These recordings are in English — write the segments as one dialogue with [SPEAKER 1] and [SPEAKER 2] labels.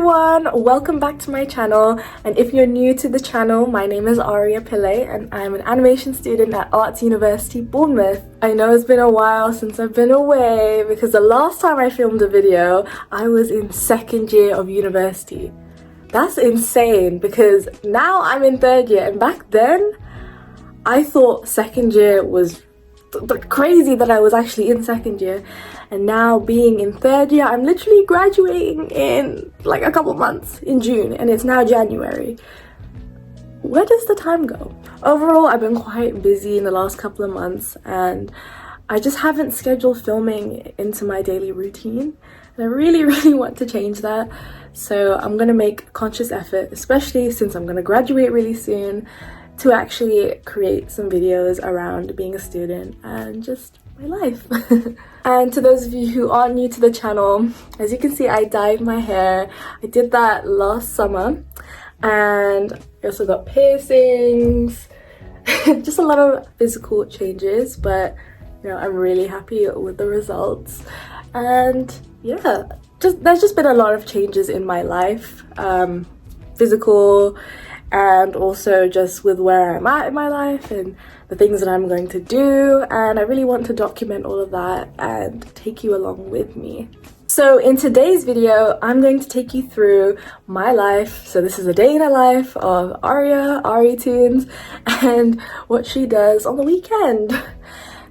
[SPEAKER 1] everyone, welcome back to my channel. And if you're new to the channel, my name is Aria Pillay and I'm an animation student at Arts University Bournemouth. I know it's been a while since I've been away because the last time I filmed a video I was in second year of university. That's insane because now I'm in third year, and back then I thought second year was crazy that I was actually in second year. And now being in third year, I'm literally graduating in like a couple months, in June, and it's now January. Where does the time go? Overall, I've been quite busy in the last couple of months and I just haven't scheduled filming into my daily routine. And I really want to change that. So I'm gonna make a conscious effort, especially since I'm gonna graduate really soon, to actually create some videos around being a student and just my life. And to those of you who are new to the channel, as you can see, I dyed my hair. I did that last summer, and I also got piercings. Just a lot of physical changes, but you know, I'm really happy with the results. And yeah, there's just been a lot of changes in my life, physical and also just with where I'm at in my life and the things that I'm going to do, and I really want to document all of that and take you along with me. So in today's video, I'm going to take you through my life. So this is a day in the life of ariitoonz and what she does on the weekend.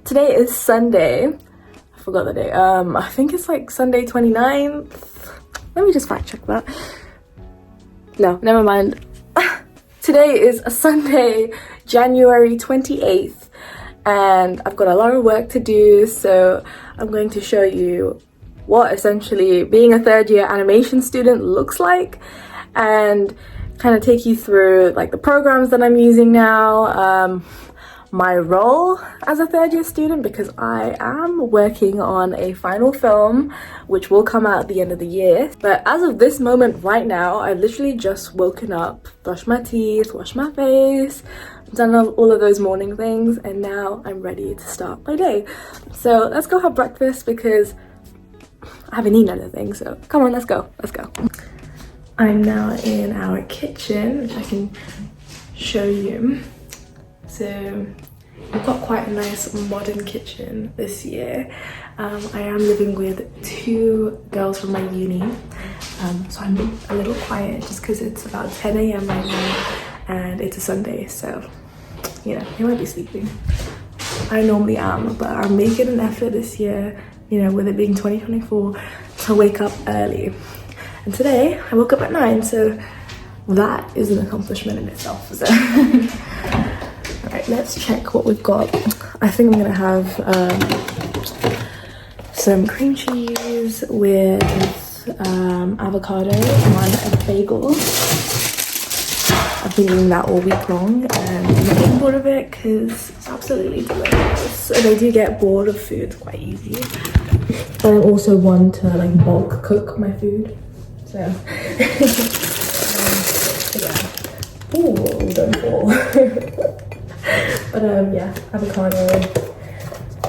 [SPEAKER 1] Today is Sunday. I forgot the day. I think it's like Sunday 29th. Let me just fact check that. No, never mind. Today is a Sunday, January 28th, and I've got a lot of work to do, so I'm going to show you what essentially being a third year animation student looks like and kind of take you through like the programs that I'm using now, my role as a third year student, because I am working on a final film which will come out at the end of the year. But as of this moment right now, I've literally just woken up, brushed my teeth, washed my face, done all of those morning things, and now I'm ready to start my day. So let's go have breakfast because I haven't eaten anything, so come on, let's go. I'm now in our kitchen, which I can show you. So we've got quite a nice modern kitchen this year. I am living with two girls from my uni, so I'm a little quiet just because it's about 10 a.m. right now and it's a Sunday, so you know, they might be sleeping. I normally am, but I'm making an effort this year, you know, with it being 2024, to wake up early. And today I woke up at 9, so that is an accomplishment in itself. So. Alright, let's check what we've got. I think I'm gonna have some cream cheese with avocado on a bagel. I've been eating that all week long and I'm not getting bored of it because it's absolutely delicious. And I do get bored of food quite easy. But I'm also one to like bulk cook my food. So yeah. Ooh, don't fall. But yeah, avocado,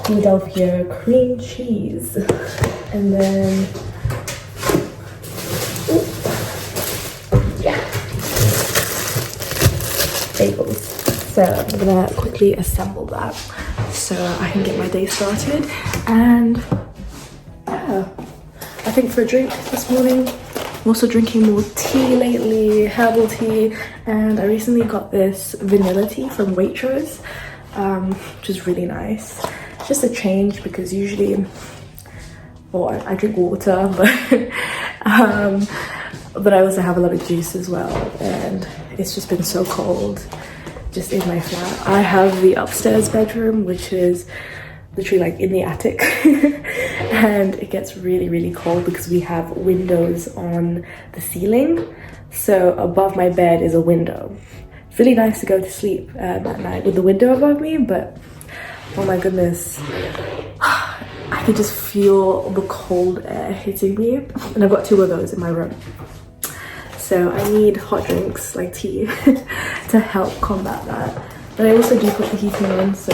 [SPEAKER 1] Philadelphia cream cheese, and then yeah, bagels. So I'm gonna quickly assemble that so I can get my day started. And yeah, I think for a drink this morning, I'm also drinking more tea lately, herbal tea, and I recently got this vanilla tea from Waitrose, which is really nice. It's just a change because usually, well, I drink water, but I also have a lot of juice as well, and it's just been so cold just in my flat. I have the upstairs bedroom, which is literally like in the attic and it gets really cold because we have windows on the ceiling, so above my bed is a window. It's really nice to go to sleep at night with the window above me, but oh my goodness, I can just feel the cold air hitting me, and I've got two of those in my room, so I need hot drinks like tea to help combat that. But I also do put the heating on, so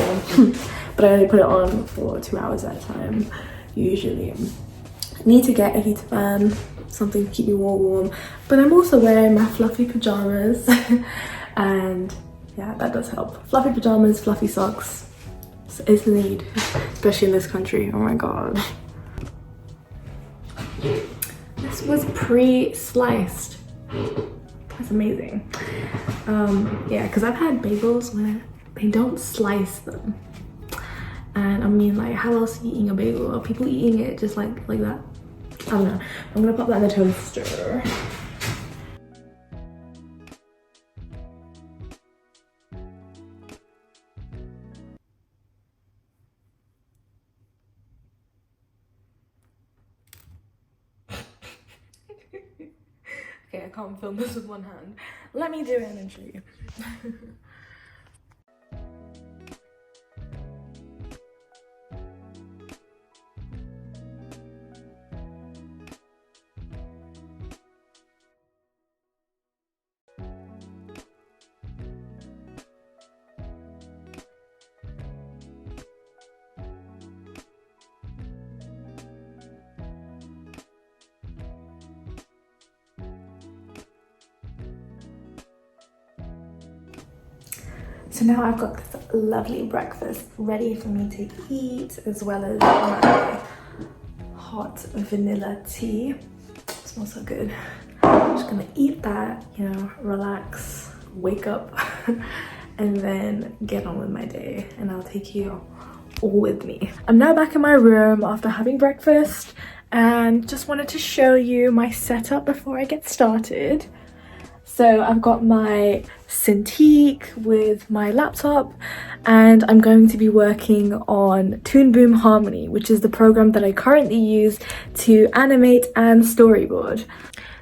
[SPEAKER 1] but I only put it on for 2 hours at a time usually. I need to get a heater fan something to keep me warm. But I'm also wearing my fluffy pajamas and yeah, that does help. Fluffy pajamas, fluffy socks, it's the need, especially in this country. Oh my god. This was pre-sliced. That's amazing. Yeah, because I've had bagels where they don't slice them. And I mean, like, how else are you eating a bagel? Are people eating it just like that? I don't know. I'm gonna pop that in the toaster. Okay, I can't film this with one hand. Let me do it and then show you. So now I've got this lovely breakfast ready for me to eat, as well as my hot vanilla tea. It smells so good. I'm just gonna eat that, you know, relax, wake up, and then get on with my day, and I'll take you all with me. I'm now back in my room after having breakfast and just wanted to show you my setup before I get started. So I've got my Cintiq with my laptop, and I'm going to be working on Toon Boom Harmony, which is the program that I currently use to animate and storyboard.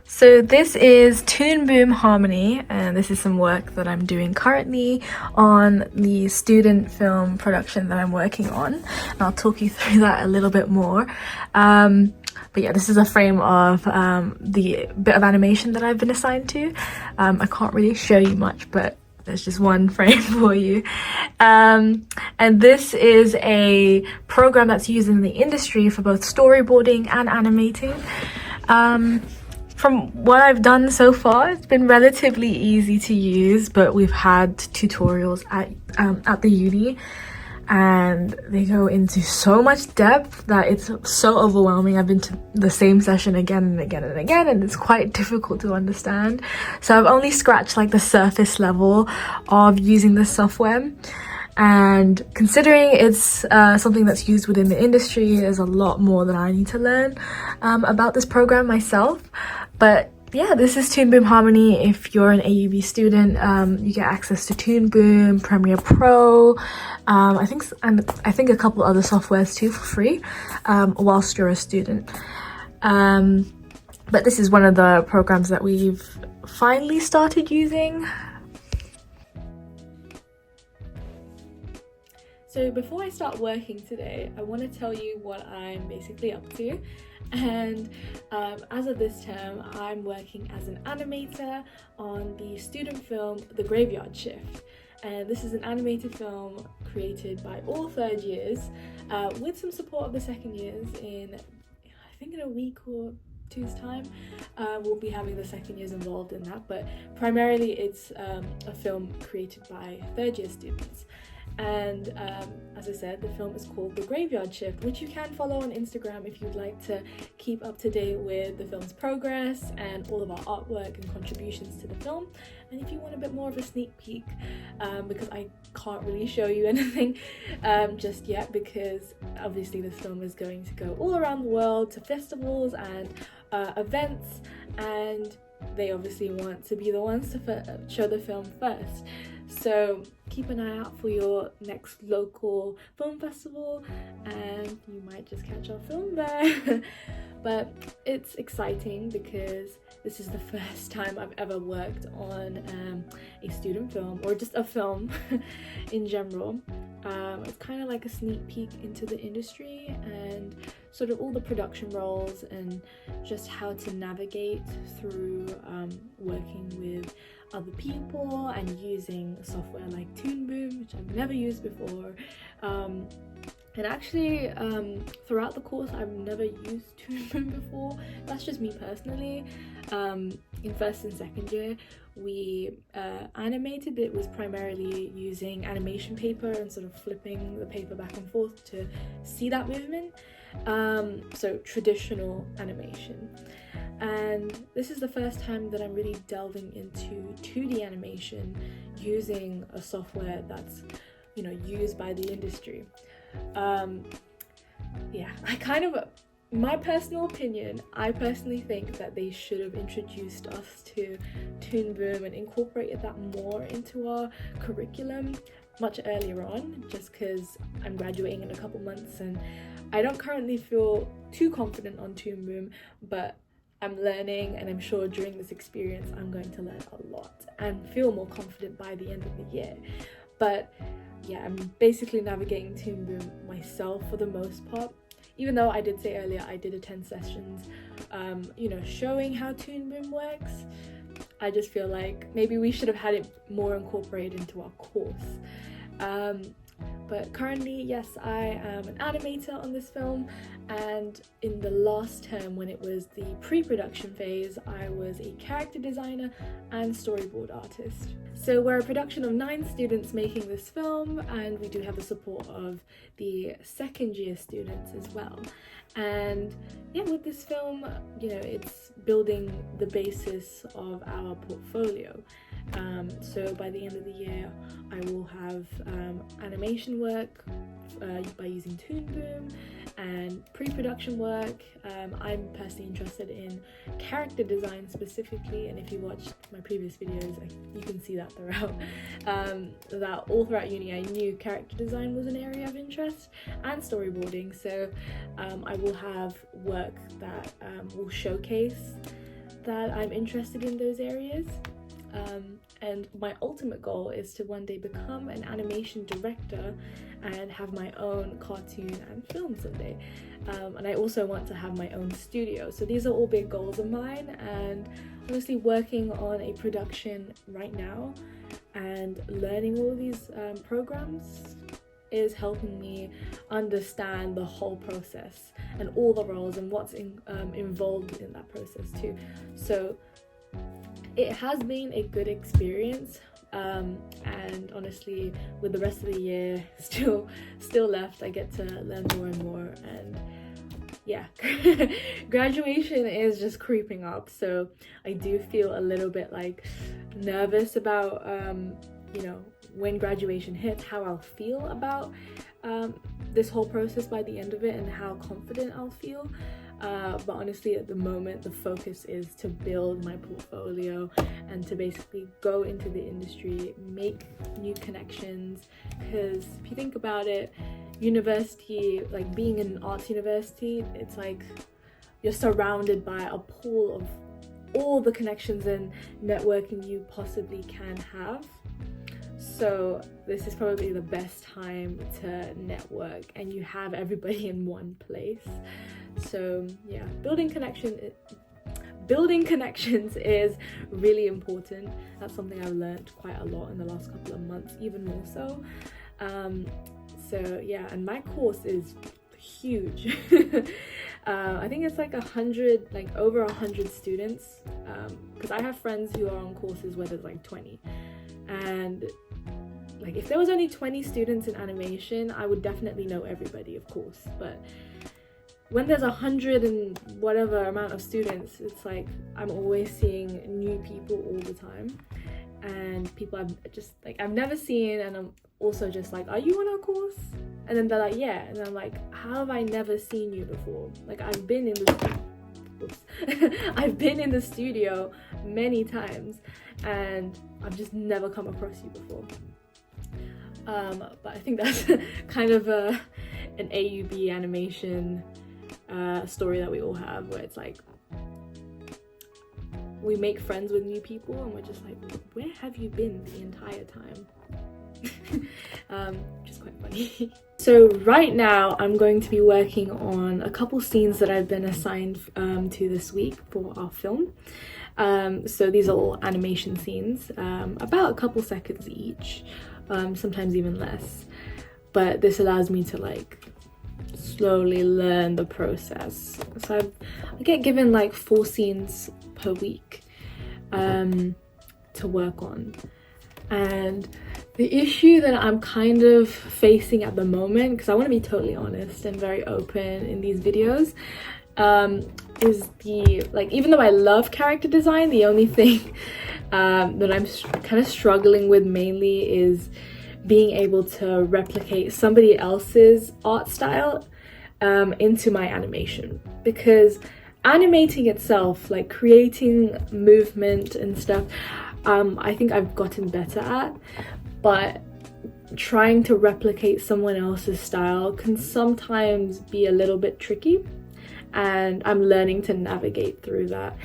[SPEAKER 1] So this is Toon Boom Harmony, and this is some work that I'm doing currently on the student film production that I'm working on. And I'll talk you through that a little bit more. But yeah, this is a frame of the bit of animation that I've been assigned to. I can't really show you much, but there's just one frame for you. And this is a program that's used in the industry for both storyboarding and animating. From what I've done so far, it's been relatively easy to use, but we've had tutorials at the uni, and they go into so much depth that it's so overwhelming. I've been to the same session again and again and again, and it's quite difficult to understand. So I've only scratched like the surface level of using this software. And considering it's something that's used within the industry, there's a lot more that I need to learn about this program myself. But yeah, this is Toon Boom Harmony. If you're an AUB student, you get access to Toon Boom, Premiere Pro, I think a couple other softwares too for free, whilst you're a student. But this is one of the programs that we've finally started using. So before I start working today, I want to tell you what I'm basically up to. And as of this term, I'm working as an animator on the student film The Graveyard Shift. And this is an animated film created by all third years with some support of the second years. I think in a week or two's time, we'll be having the second years involved in that, but primarily it's a film created by third year students. And as I said, the film is called The Graveyard Shift, which you can follow on Instagram if you'd like to keep up to date with the film's progress and all of our artwork and contributions to the film. And if you want a bit more of a sneak peek, because I can't really show you anything just yet, because obviously this film is going to go all around the world to festivals and events, and they obviously want to be the ones to show the film first. So keep an eye out for your next local film festival, and you might just catch our film there. But it's exciting because this is the first time I've ever worked on a student film, or just a film in general. It's kind of like a sneak peek into the industry and sort of all the production roles and just how to navigate through working with other people and using software like Toon Boom, which I've never used before, And actually, throughout the course, I've never used Toon Boom before. That's just me personally. In first and second year, we animated. It was primarily using animation paper and sort of flipping the paper back and forth to see that movement. So traditional animation. And this is the first time that I'm really delving into 2D animation using a software that's, you know, used by the industry. Yeah, my personal opinion, I personally think that they should have introduced us to Toon Boom and incorporated that more into our curriculum much earlier on, just because I'm graduating in a couple months and I don't currently feel too confident on Toon Boom, but I'm learning, and I'm sure during this experience I'm going to learn a lot and feel more confident by the end of the year. But yeah, I'm basically navigating Toon Boom myself for the most part, even though I did say earlier I did attend sessions, you know, showing how Toon Boom works. I just feel like maybe we should have had it more incorporated into our course. But currently, yes, I am an animator on this film, and in the last term when it was the pre-production phase, I was a character designer and storyboard artist. So we're a production of 9 students making this film, and we do have the support of the second year students as well. And yeah, with this film, you know, it's building the basis of our portfolio. So by the end of the year, I will have animation work by using Toon Boom and pre-production work. I'm personally interested in character design specifically, and if you watched my previous videos, you can see that throughout. That all throughout uni I knew character design was an area of interest, and storyboarding, so I will have work that will showcase that I'm interested in those areas. And my ultimate goal is to one day become an animation director and have my own cartoon and film someday. And I also want to have my own studio. So these are all big goals of mine, and honestly working on a production right now and learning all of these programs is helping me understand the whole process and all the roles and what's involved in that process too. So it has been a good experience, and honestly with the rest of the year still left, I get to learn more and more, and yeah, graduation is just creeping up, so I do feel a little bit like nervous about you know, when graduation hits, how I'll feel about this whole process by the end of it and how confident I'll feel. But honestly, at the moment, the focus is to build my portfolio and to basically go into the industry, make new connections. Because if you think about it, university, like being in an arts university, it's like you're surrounded by a pool of all the connections and networking you possibly can have. So this is probably the best time to network, and you have everybody in one place. So yeah, building connections is really important. That's something I've learned quite a lot in the last couple of months, even more so. So yeah, and my course is huge. I think it's like 100, like over 100 students, because I have friends who are on courses where there's like 20, and like if there was only 20 students in animation, I would definitely know everybody, of course, but when there's 100 and whatever amount of students, it's like I'm always seeing new people all the time, and people I've never seen, and I'm also just like, are you on our course? And then they're like, yeah, and I'm like, how have I never seen you before? Like I've been in the studio many times, and I've just never come across you before. But I think that's kind of an AUB animation story that we all have, where it's like we make friends with new people and we're just like, where have you been the entire time? Which is quite funny. So right now I'm going to be working on a couple scenes that I've been assigned to this week for our film. So these are all animation scenes, about a couple seconds each, sometimes even less, but this allows me to like slowly learn the process. So I get given like 4 scenes per week to work on. And the issue that I'm kind of facing at the moment, because I want to be totally honest and very open in these videos, is even though I love character design, the only thing that I'm kind of struggling with mainly is being able to replicate somebody else's art style into my animation. Because animating itself, like creating movement and stuff, I think I've gotten better at, but trying to replicate someone else's style can sometimes be a little bit tricky, and I'm learning to navigate through that.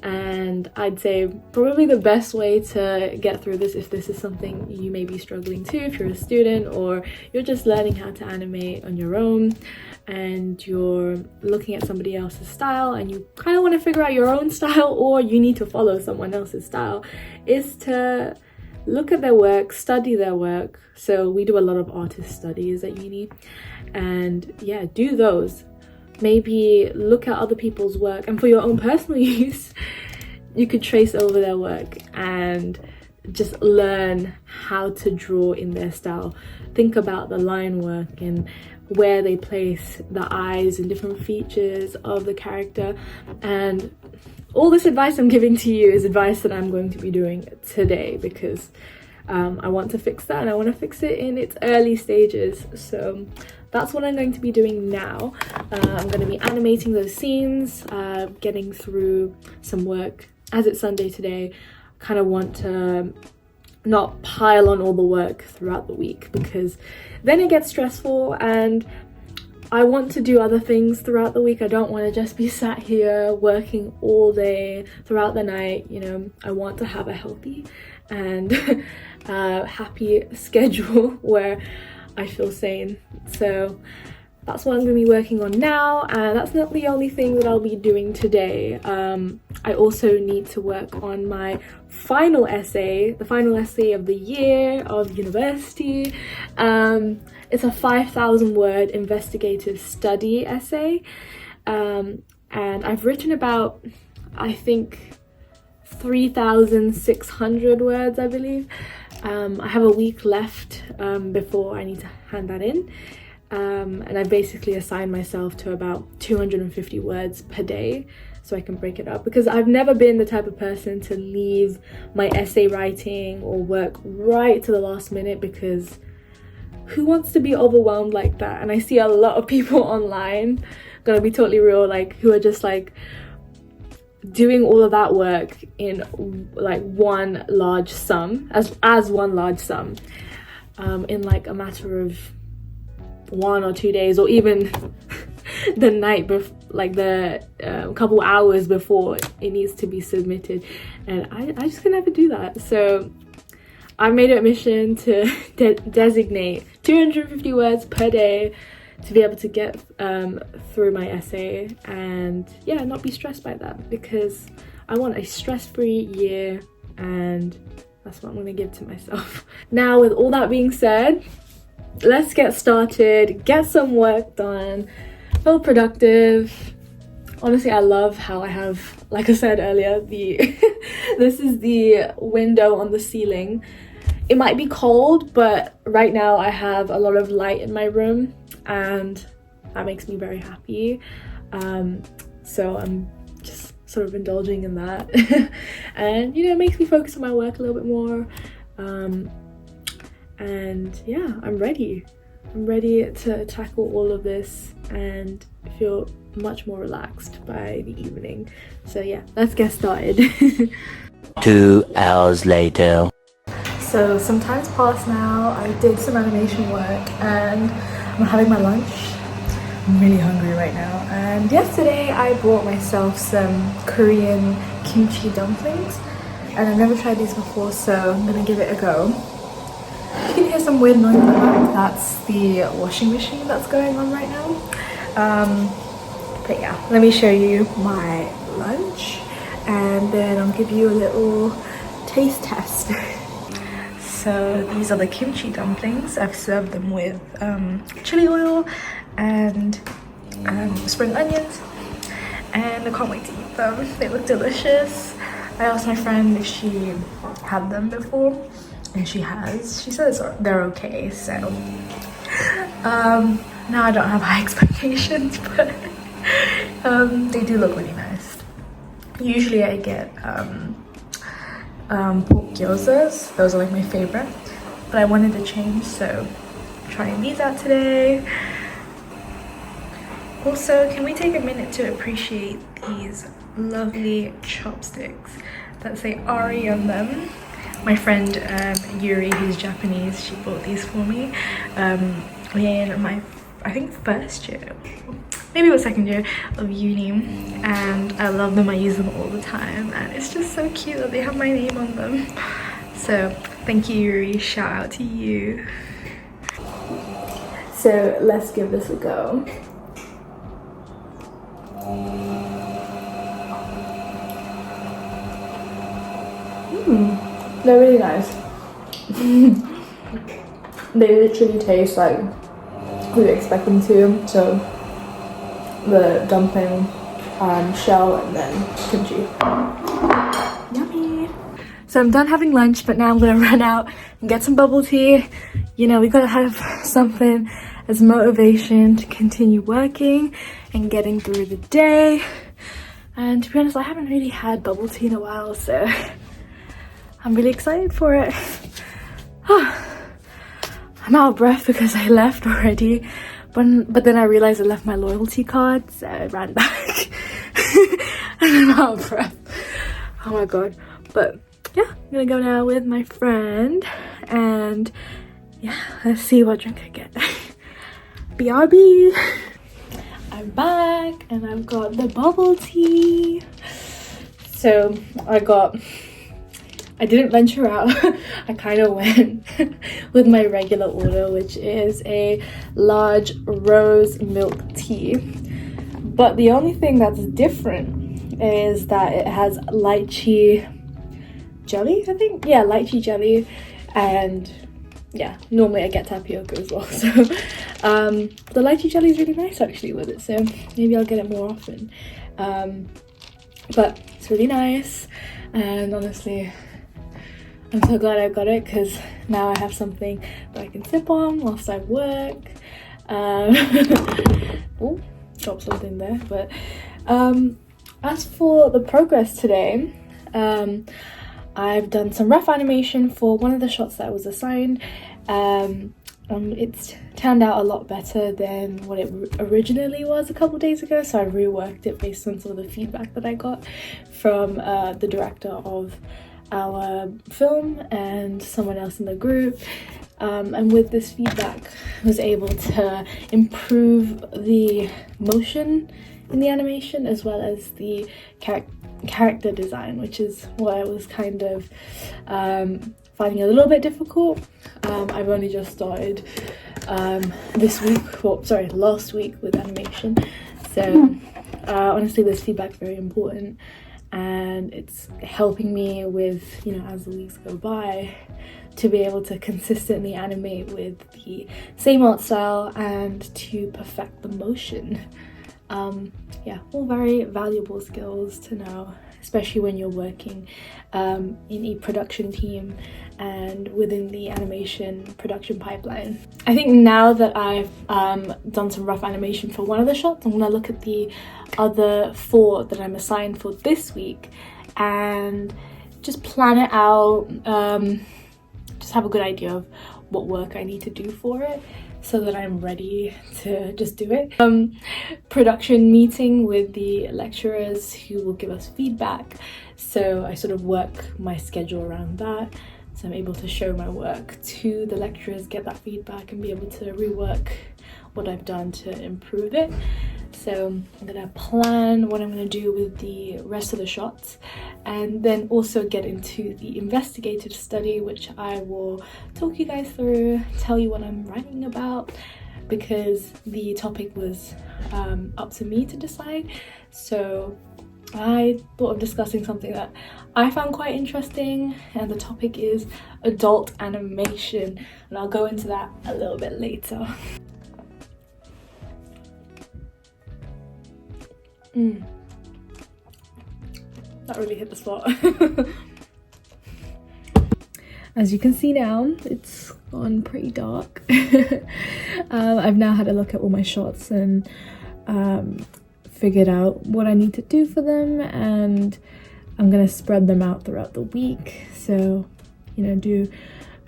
[SPEAKER 1] And I'd say probably the best way to get through this, if this is something you may be struggling to, if you're a student or you're just learning how to animate on your own and you're looking at somebody else's style and you kind of want to figure out your own style, or you need to follow someone else's style, is to look at their work, study their work. So we do a lot of artist studies at uni, and yeah, do those. Maybe look at other people's work, and for your own personal use, you could trace over their work and just learn how to draw in their style. Think about the line work and where they place the eyes and different features of the character. And all this advice I'm giving to you is advice that I'm going to be doing today, because I want to fix that, and I want to fix it in its early stages. So that's what I'm going to be doing now. I'm going to be animating those scenes, getting through some work. As it's Sunday today, I kind of want to not pile on all the work throughout the week, because then it gets stressful, and I want to do other things throughout the week. I don't want to just be sat here working all day throughout the night. You know, I want to have a healthy and happy schedule where I feel sane. So that's what I'm going to be working on now, and that's not the only thing that I'll be doing today. I also need to work on my final essay, the final essay of the year of university. It's a 5,000 word investigative study essay, and I've written about, I think, 3,600 words, I believe. I have a week left before I need to hand that in, and I basically assigned myself to about 250 words per day so I can break it up, because I've never been the type of person to leave my essay writing or work right to the last minute, because who wants to be overwhelmed like that? And I see a lot of people online, gonna be totally real, like who are just like doing all of that work in like one large sum, as one large sum, in like a matter of 1 or 2 days, or even the night before, like the couple hours before it needs to be submitted. And I just can never do that. So I made it a mission to designate 250 words per day to be able to get through my essay, and yeah, not be stressed by that, because I want a stress-free year, and that's what I'm gonna give to myself. Now, with all that being said, let's get started, get some work done, feel productive. Honestly, I love how I have, like I said earlier, this is the window on the ceiling. It might be cold, but right now I have a lot of light in my room, and that makes me very happy. So I'm just sort of indulging in that. And you know, it makes me focus on my work a little bit more. And yeah, I'm ready to tackle all of this and feel much more relaxed by the evening. So yeah, let's get started.
[SPEAKER 2] 2 hours later.
[SPEAKER 1] So some time's passed now. I did some animation work and I'm having my lunch. I'm really hungry right now. And yesterday I bought myself some Korean kimchi dumplings, and I've never tried these before, so I'm gonna give it a go. You can hear some weird noise in the back. That's the washing machine that's going on right now. But yeah, let me show you my lunch, and then I'll give you a little taste test. So these are the kimchi dumplings. I've served them with chili oil and spring onions, and I can't wait to eat them. They look delicious. I asked my friend if she had them before, and she has. She says they're okay, so now I don't have high expectations, but they do look really nice. Usually I get pork gyozas. Those are like my favorite, but I wanted to change, so trying these out today. Also, can we take a minute to appreciate these lovely chopsticks that say Ari on them? My friend Yuri, who's Japanese, she bought these for me in my, I think, first year, maybe it was second year of uni, and I love them. I use them all the time, and it's just so cute that they have my name on them. So thank you, Yuri, shout out to you. So let's give this a go. They're really nice. They literally taste like we expect them to. So the dumpling, shell, and then kimchi. Yummy. So I'm done having lunch, but now I'm gonna run out and get some bubble tea. You know, we gotta have something as motivation to continue working and getting through the day. And to be honest, I haven't really had bubble tea in a while, so I'm really excited for it. I'm out of breath because I left already, but then I realized I left my loyalty card, so I ran back. And I'm out of breath. Oh my god. But yeah, I'm gonna go now with my friend, and yeah, let's see what drink I get. BRB. I'm back and I've got the bubble tea. So I didn't venture out. I kind of went with my regular order, which is a large rose milk tea. But the only thing that's different is that it has lychee jelly, I think. Yeah, lychee jelly. And yeah, normally I get tapioca as well. So the lychee jelly is really nice actually with it. So maybe I'll get it more often. But it's really nice. And honestly, I'm so glad I got it, because now I have something that I can sip on whilst I work. Oh, dropped something there. But as for the progress today, I've done some rough animation for one of the shots that I was assigned. It's turned out a lot better than what it originally was a couple days ago, so I reworked it based on some of the feedback that I got from the director of our film and someone else in the group, and with this feedback I was able to improve the motion in the animation as well as the character design, which is what I was kind of finding a little bit difficult. I've only just started last week with animation, so honestly this feedback is very important, and it's helping me with, you know, as the weeks go by, to be able to consistently animate with the same art style and to perfect the motion. Yeah, all very valuable skills to know, especially when you're working in a production team and within the animation production pipeline. I think now that I've done some rough animation for one of the shots, I'm gonna look at the other 4 that I'm assigned for this week and just plan it out, just have a good idea of what work I need to do for it, so that I'm ready to just do it. Production meeting with the lecturers who will give us feedback, so I sort of work my schedule around that, so I'm able to show my work to the lecturers, get that feedback, and be able to rework what I've done to improve it. So I'm gonna plan what I'm gonna do with the rest of the shots, and then also get into the investigative study, which I will talk you guys through, tell you what I'm writing about, because the topic was up to me to decide. So I thought of discussing something that I found quite interesting, and the topic is adult animation, and I'll go into that a little bit later. That really hit the spot. As you can see now, it's gone pretty dark. I've now had a look at all my shots and figured out what I need to do for them, and I'm gonna spread them out throughout the week. So, you know, do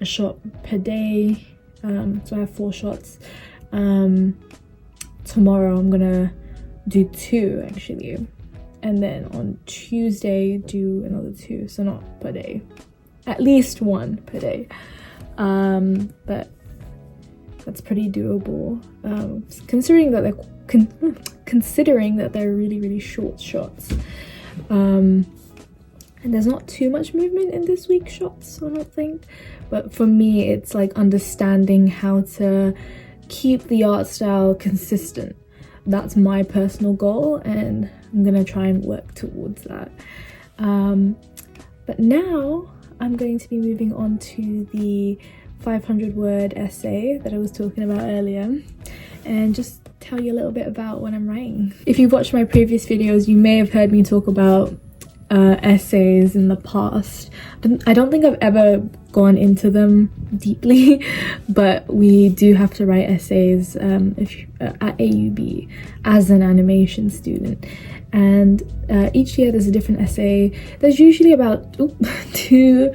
[SPEAKER 1] a shot per day. So I have 4 shots. Tomorrow I'm gonna do 2 actually, and then on Tuesday do another 2, so not per day, at least 1 per day. But that's pretty doable, considering that they're really short shots. And there's not too much movement in this week's shots, I don't think. But for me, it's like understanding how to keep the art style consistent. That's my personal goal, and I'm gonna try and work towards that. But now I'm going to be moving on to the 500-word essay that I was talking about earlier, and just tell you a little bit about what I'm writing. If you've watched my previous videos, you may have heard me talk about essays in the past. I don't think I've ever gone into them deeply, but we do have to write essays at AUB as an animation student, and each year there's a different essay. There's usually about two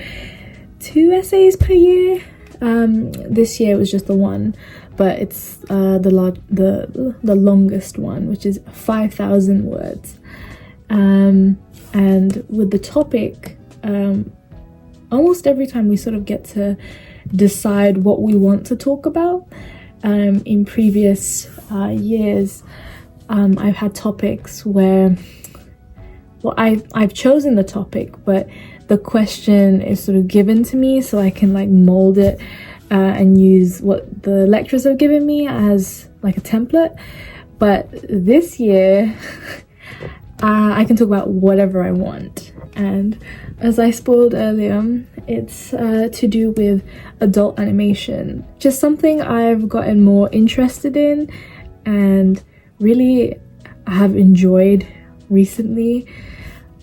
[SPEAKER 1] essays per year. This year it was just the one, but it's the longest one, which is 5,000 words. And with the topic, almost every time we sort of get to decide what we want to talk about. In previous years, I've had topics where, well, I've chosen the topic, but the question is sort of given to me, so I can like mold it and use what the lecturers have given me as like a template. But this year, I can talk about whatever I want, and as I spoiled earlier, it's to do with adult animation, just something I've gotten more interested in and really have enjoyed recently,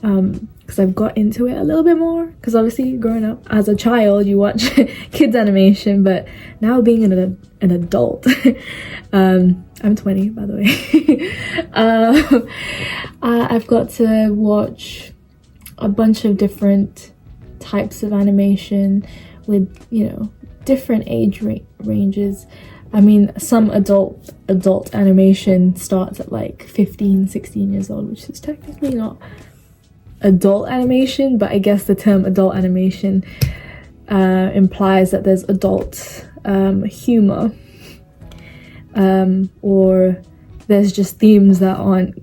[SPEAKER 1] because I've got into it a little bit more, because obviously growing up as a child you watch kids animation, but now being an adult, I'm 20 by the way, I've got to watch a bunch of different types of animation with, you know, different age ranges. I mean, some adult animation starts at like 15-16 years old, which is technically not adult animation, but I guess the term adult animation implies that there's adult humor, or there's just themes that aren't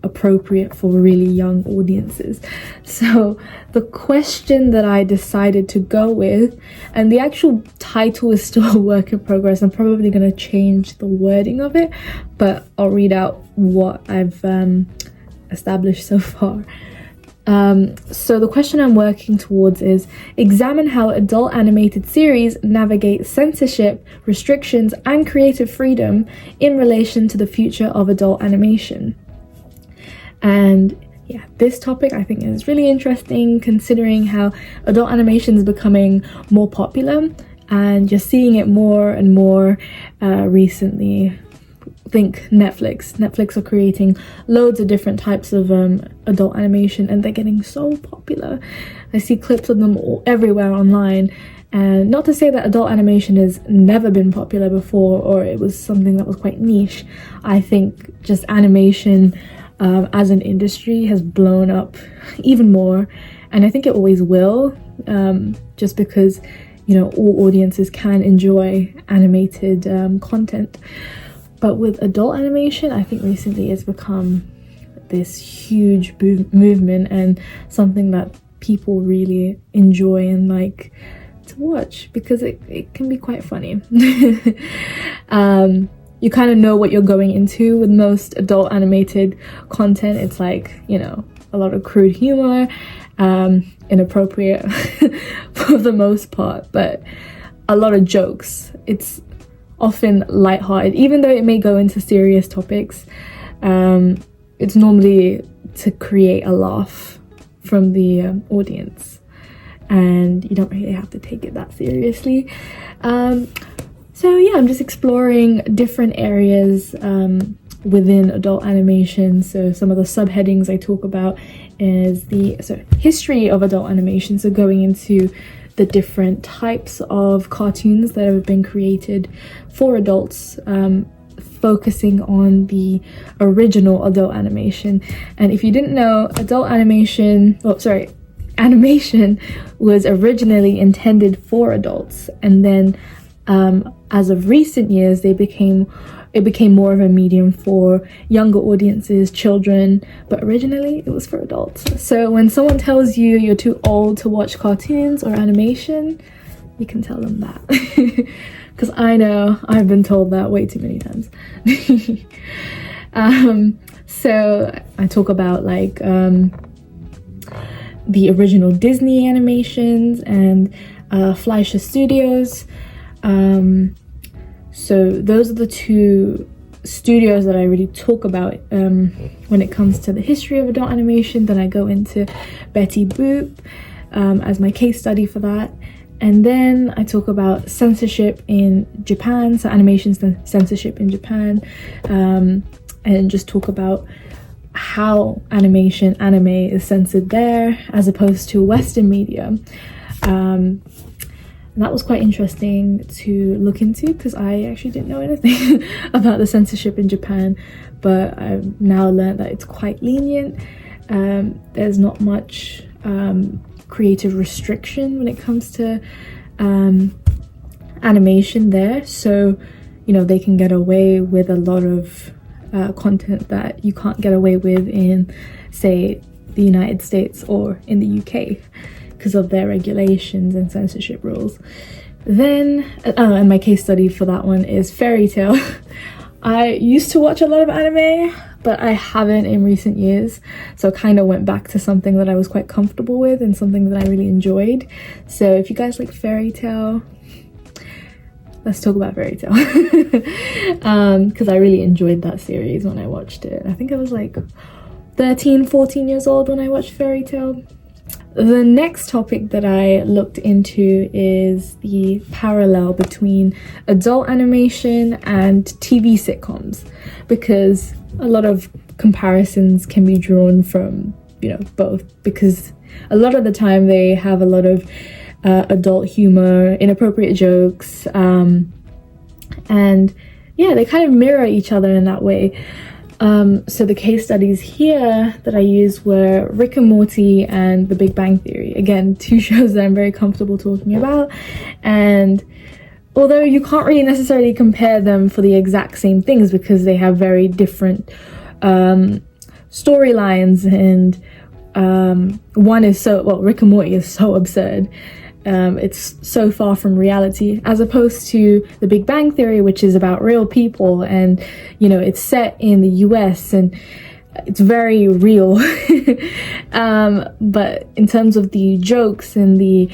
[SPEAKER 1] appropriate for really young audiences. So the question that I decided to go with, and the actual title is still a work in progress, I'm probably going to change the wording of it, but I'll read out what I've established so far. So the question I'm working towards is: examine how adult animated series navigate censorship, restrictions, and creative freedom in relation to the future of adult animation. And yeah, this topic I think is really interesting, considering how adult animation is becoming more popular, and you're seeing it more and more recently. Think Netflix are creating loads of different types of adult animation, and they're getting so popular. I see clips of them everywhere online, and not to say that adult animation has never been popular before, or it was something that was quite niche. I think just animation as an industry has blown up even more, and I think it always will, just because, you know, all audiences can enjoy animated content. But with adult animation, I think recently it's become this huge movement, and something that people really enjoy and like to watch, because it can be quite funny. You kind of know what you're going into with most adult animated content. It's like, you know, a lot of crude humor, inappropriate for the most part, but a lot of jokes. It's often lighthearted, even though it may go into serious topics. it's normally to create a laugh from the audience, and you don't really have to take it that seriously. So yeah, I'm just exploring different areas within adult animation. So some of the subheadings I talk about is the history of adult animation, so going into the different types of cartoons that have been created for adults, focusing on the original adult animation. And if you didn't know, animation was originally intended for adults, and then as of recent years it became more of a medium for younger audiences, children, but originally it was for adults. So when someone tells you you're too old to watch cartoons or animation, you can tell them that. Because I know I've been told that way too many times. So I talk about like the original Disney animations and Fleischer Studios. So those are the two studios that I really talk about when it comes to the history of adult animation. Then I go into Betty Boop as my case study for that. And then I talk about censorship in Japan, so animation censorship in Japan, and just talk about how anime is censored there as opposed to Western media. And that was quite interesting to look into because I actually didn't know anything about the censorship in Japan, but I've now learned that it's quite lenient. There's not much creative restriction when it comes to animation there, so they can get away with a lot of content that you can't get away with in, say, the United States or in the UK because of their regulations and censorship rules. Then and my case study for that one is Fairy Tail. I used to watch a lot of anime, but I haven't in recent years, so I kind of went back to something that I was quite comfortable with and something that I really enjoyed. So if you guys like Fairy Tail, let's talk about Fairy Tail. Because I really enjoyed that series when I watched it. I think I was like 13, 14 years old when I watched Fairy Tail. The next topic that I looked into is the parallel between adult animation and TV sitcoms, because a lot of comparisons can be drawn from, both, because a lot of the time they have a lot of adult humor, inappropriate jokes, and yeah, they kind of mirror each other in that way. So the case studies here that I used were Rick and Morty and The Big Bang Theory. Again, two shows that I'm very comfortable talking about. And although you can't really necessarily compare them for the exact same things because they have very different storylines, and one is Rick and Morty is so absurd. It's so far from reality, as opposed to The Big Bang Theory, which is about real people, and it's set in the US and it's very real. But in terms of the jokes and the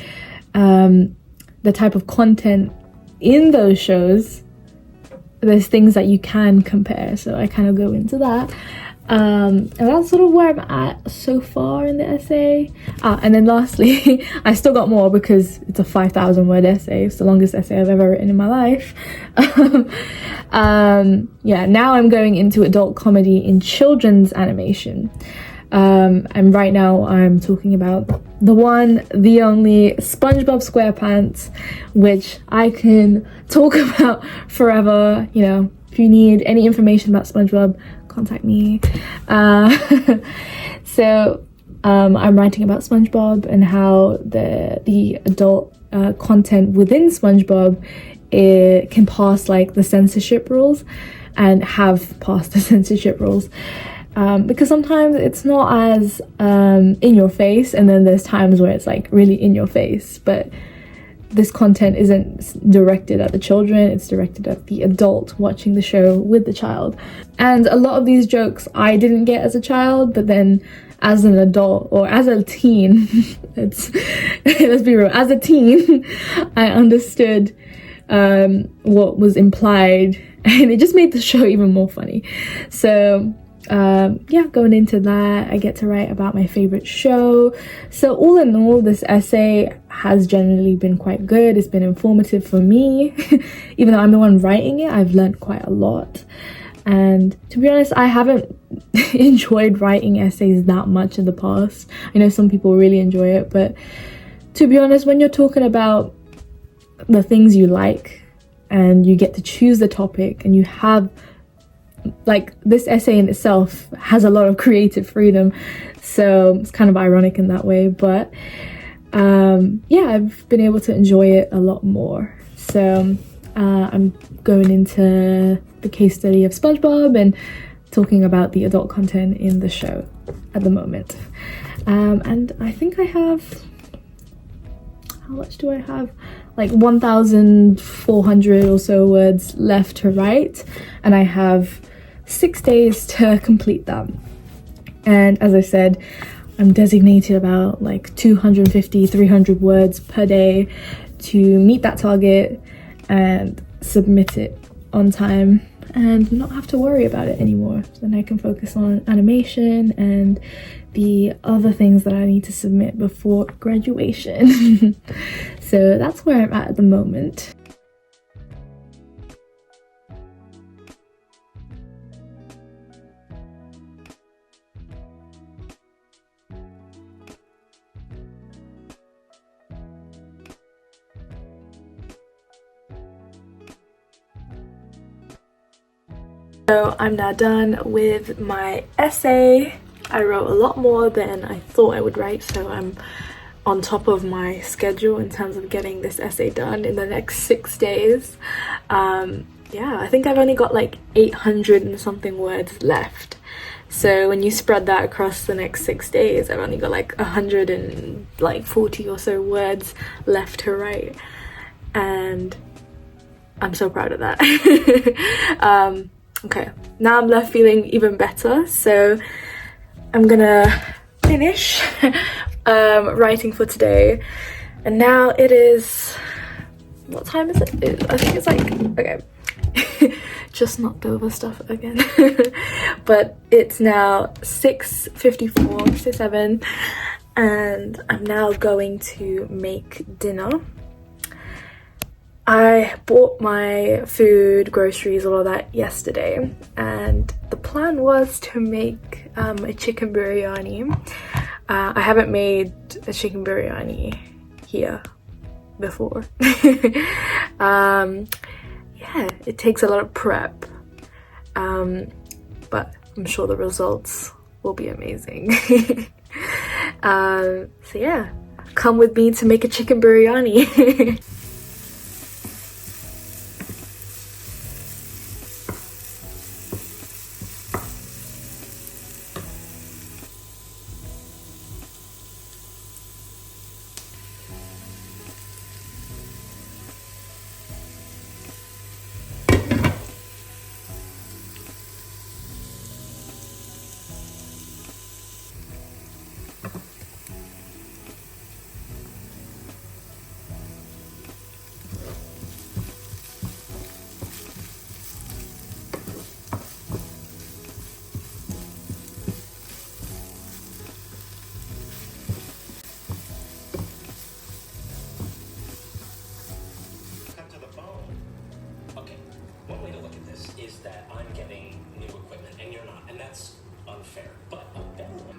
[SPEAKER 1] type of content in those shows, there's things that you can compare, so I kind of go into that. And that's sort of where I'm at so far in the essay. And then lastly, I still got more because it's a 5,000 word essay. It's the longest essay I've ever written in my life. Yeah, now I'm going into adult comedy in children's animation. And right now I'm talking about the one, the only SpongeBob SquarePants, which I can talk about forever. If you need any information about SpongeBob, contact me. So I'm writing about SpongeBob and how the adult content within SpongeBob can pass like the censorship rules, and have passed the censorship rules. Because sometimes it's not as in your face, and then there's times where it's like really in your face, but this content isn't directed at the children, it's directed at the adult watching the show with the child. And a lot of these jokes I didn't get as a child, but then as an adult or as a teen, let's be real, as a teen, I understood what was implied, and it just made the show even more funny. So yeah, going into that, I get to write about my favorite show. So all in all, this essay has generally been quite good. It's been informative for me. Even though I'm the one writing it, I've learned quite a lot. And to be honest, I haven't enjoyed writing essays that much in the past. I know some people really enjoy it, but to be honest, when you're talking about the things you like and you get to choose the topic and you have, like, this essay in itself has a lot of creative freedom, so it's kind of ironic in that way, but yeah, I've been able to enjoy it a lot more. So I'm going into the case study of SpongeBob and talking about the adult content in the show at the moment. And I think I have, how much do I have? Like 1,400 or so words left to write, and I have 6 days to complete them. And as I said, I'm designated about like 250, 300 words per day to meet that target and submit it on time and not have to worry about it anymore. Then I can focus on animation and the other things that I need to submit before graduation. So that's where I'm at the moment. So I'm now done with my essay. I wrote a lot more than I thought I would write, so I'm on top of my schedule in terms of getting this essay done in the next 6 days. Yeah, I think I've only got like 800 and something words left. So when you spread that across the next 6 days, I've only got like 140 or so words left to write. And I'm so proud of that. Okay, now I'm left feeling even better, so I'm gonna finish writing for today. And now it is, what time is it? I think it's like, okay, just knocked over stuff again. But it's now 6:54, 6:07, and I'm now going to make dinner. I bought my food, groceries, all of that yesterday, and the plan was to make a chicken biryani. I haven't made a chicken biryani here before. Yeah, it takes a lot of prep, but I'm sure the results will be amazing. So yeah, come with me to make a chicken biryani.
[SPEAKER 3] is that I'm getting new equipment and you're not, and that's unfair. But a better one.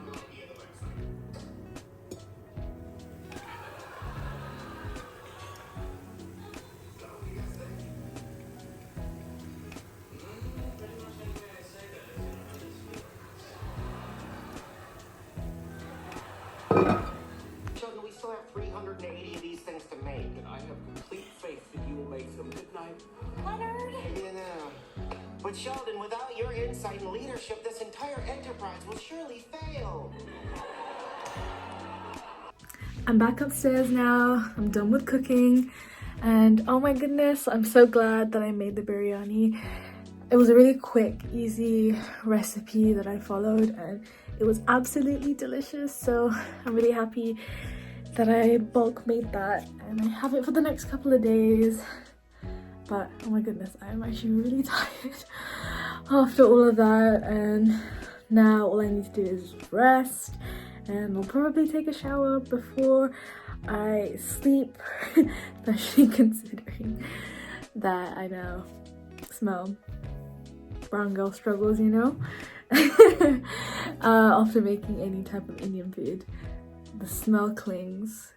[SPEAKER 4] We still have 380 of these things to make. And I have complete faith that you will make them. Good night.
[SPEAKER 5] Leonard!
[SPEAKER 4] You know. But Sheldon, without your insight and leadership, this entire enterprise will surely fail.
[SPEAKER 1] I'm back upstairs now. I'm done with cooking. And oh my goodness, I'm so glad that I made the biryani. It was a really quick, easy recipe that I followed, and it was absolutely delicious. So I'm really happy that I bulk made that, and I have it for the next couple of days. But oh my goodness, I'm actually really tired after all of that, and Now all I need to do is rest, and I'll probably take a shower before I sleep, especially considering that I now smell brown girl struggles, you know. After making any type of Indian food, the smell clings.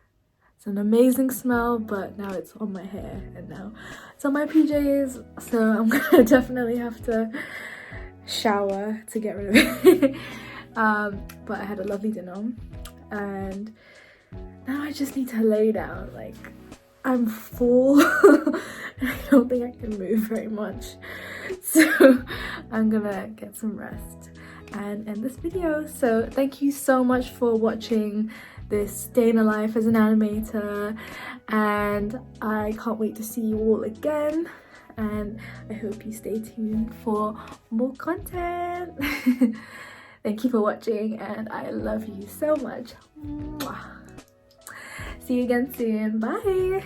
[SPEAKER 1] It's an amazing smell, but now it's on my hair and now it's on my PJs, so I'm gonna definitely have to shower to get rid of it. But I had a lovely dinner and now I just need to lay down. Like, I'm full and I don't think I can move very much, so I'm gonna get some rest and end this video. So thank you so much for watching this day in a life as an animator, and I can't wait to see you all again, and I hope you stay tuned for more content. Thank you for watching and I love you so much. Mwah. See you again soon. Bye.